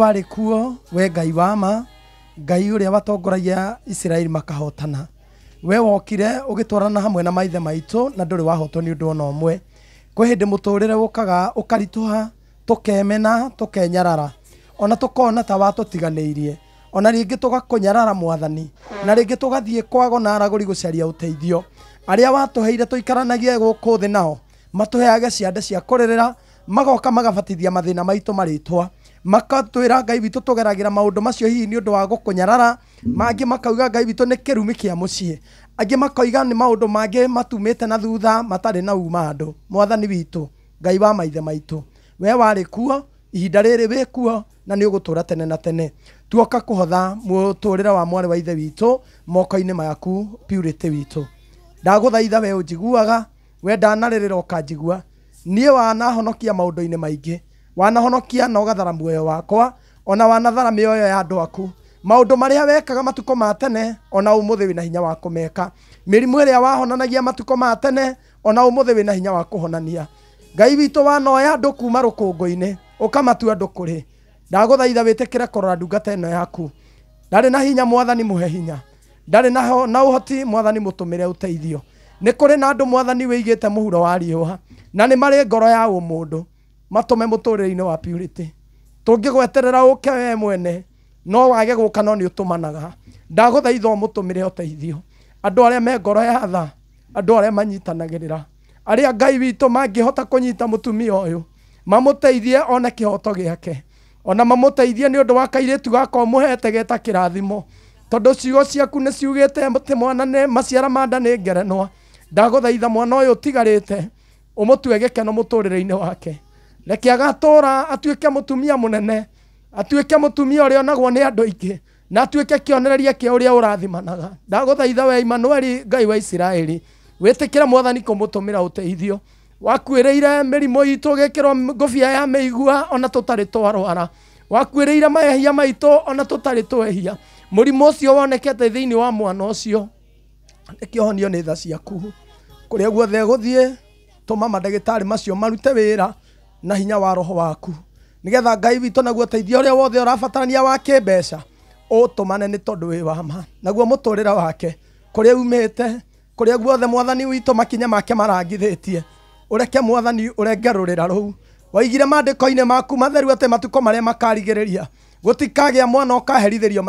Wari kuo we Ngai wa ma, Ngai uria watongoragia Israeli makahotana. We wokire ugitwarana hamwe na maithe maitu na nduri wahotwo ni undu ona umwe. Kwi hindi muturire ukaga ukarituha tukemena tukenyarara. Ona tukona ta watutiganiirie. Ona ringi tugakunyarara Mwathani. Na ringi tugathie kwago na araguri gucaria uteithio. Aria watuheire tuikaranagie guku thi nao. Matuheage ciande cia kuririra, magoka magabatithia mathina maitu maritwa. Makatwira Ngai witu tugeragira maundu macio hihi ni undu wa gukunyarara, mangi makauga Ngai witu ni kirumi kia mucii, angi makoiga ni maundu mangi matumite na thutha matari na uma andu. Mwathani witu Ngai wa maithe maitu, we wari kuo, ihinda riri wi kuo, na ni ugutura tene na tene. Tuoka kuhotha muturira wa mwari wa ithe witu moko-ini maku Purity witu. Ndaguthaitha we unjiguaga, we ndanarĩrĩra ũkanjigua, niĩ wanahonokia maũndũ-inĩ maingĩ, wanahonokia na ũgathara muoyo wakwa, ona wanathara mĩoyo ya andũ aku. Maũndũ marĩa wekaga matukũ ma tene, ona ũmũthĩ wĩna hinya wa kũmeka. Mĩrimũ ĩrĩa wahonanagia matukũ ma tene, ona ũmũthĩ wĩna hinya wa kũhonania. Ngai witũ wanoya andũ kuma rũkũngũ-inĩ, ũkamatua andũ kũrĩ. Ndagũthaitha wĩtĩkĩre kũrora ndungata ĩno yaku. Ndarĩ na hinya Mwathani mũhe hinya. Ndarĩ na ũhoti Mwathani mũtũmĩre ũteithio. Nĩ kũrĩ na andũ Mwathani wĩigĩte mũhuro wa riũa, na nĩ marĩ ngoro ya ũmũndũ, matũme mũtũrĩre-inĩ wa Purity. Tũngĩgweterera ũke we mwene, no wage gũka no nĩ ũtũmanaga. Ndagũthaitha ũmũtũmĩre ũteithio. Andũ arĩa me ngoro ya tha, andũ arĩa manyitanagĩrĩra, arĩa Ngai witũ mangĩhota kũnyita mũtumia ũyũ, mamũteithie one kĩhoto gĩake, ona mamũteithie nĩ ũndũ wa kairĩtu gaka ũmũhete geta kĩrathimo, tondũ ciugo ciaku nĩ ciugĩte atĩ mwana nĩ maciara ma nda nĩ ngerenwa. Ndagũthaitha mwana ũyũ ũtigarĩte ũmũtue gĩkeno mũtũrĩre-inĩ wake. Reke agatũra atuĩke mũtumia mũnene, atuĩke mũtumia ũrĩa onagwo nĩ andũ aingĩ, na atuĩke kĩonereria kĩa ũrĩa ũrathimanaga. Ndagũthaitha we Immanueli, Ngai wa Isiraeli, wĩtĩkĩre Mwathani kũmũtũmĩra ũteithio. Wakuĩrĩire mĩrimũ itũ ũgĩkĩrwo ngũbia ya mĩigua ona tũtarĩ twarwara. Wakuĩrĩire mahĩhia maitũ ona tũtarĩ twehia. Mũrimũ ũcio wonekete thĩinĩ wa mwana ũcio, kĩhonio nĩ tha ciaku. Kũrĩa guothe gũthiĩ, tũma mandagĩtarĩ macio marute wĩra na hinya wa roho waku, nĩgetha Ngai witũ naguo ũteithio ũrĩa wothe ũrabatarania wa kĩmbeca ũtũmane nĩ tondũ wĩ wa ma. Naguo mũtũrĩre wake kũrĩa umĩte, kũrĩa guothe Mwathani witũ makinya make marangithĩtie, ũreke Mwathani ũrengerũrĩra rũu. Waigire maandĩko-inĩ maku matheru atĩ matukũ marĩa makarigĩrĩria gũtikagĩa mwana ũkaherithĩrio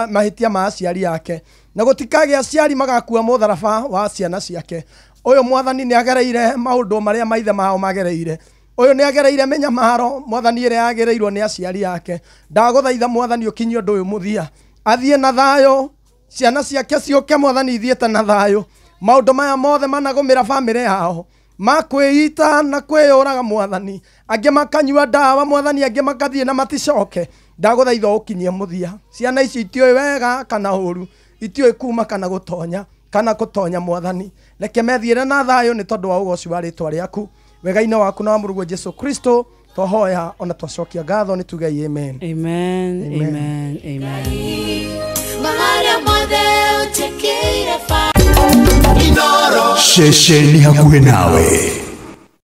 mahĩtia ma aciari yake, na gũtikagĩa aciari magakua mũtharaba wa ciana ciake. Ũyũ Mwathani nĩ agereire maũndũ marĩa maithe mao magereire. Ũyũ nĩ agereire mĩnyamaro Mwathani ĩrĩa yagereirwo nĩ aciari yake. Ndagũthaitha Mwathani ũkinyie ũndũ ũyũ mũthia, athiĩ na thayũ, ciana ciake ciũke Mwathani ithiĩte na thayũ. Maũndũ maya mothe managũmĩra bamĩrĩ yao makwĩita na kwĩyũraga Mwathani, angĩ makanyua ndawa Mwathani, angĩ makathiĩ na maticoke. Ndagũthaitha ũkinyie mũthia. Ciana ici itiũĩ wega kana ũru, itiũĩ kuma kana gũtonya kana gũtonya Mwathani. Reke methiĩre na thayũ nĩ tondũ wa ũgoci wa rĩĩtwa rĩaku, wega-inĩ waku na wa Mũrũguo Jesũ Kristo twahoya ona twacokia ngatho nĩ tuge amen. Amen, amen, amen. Sheshe ni hakuhe nawe.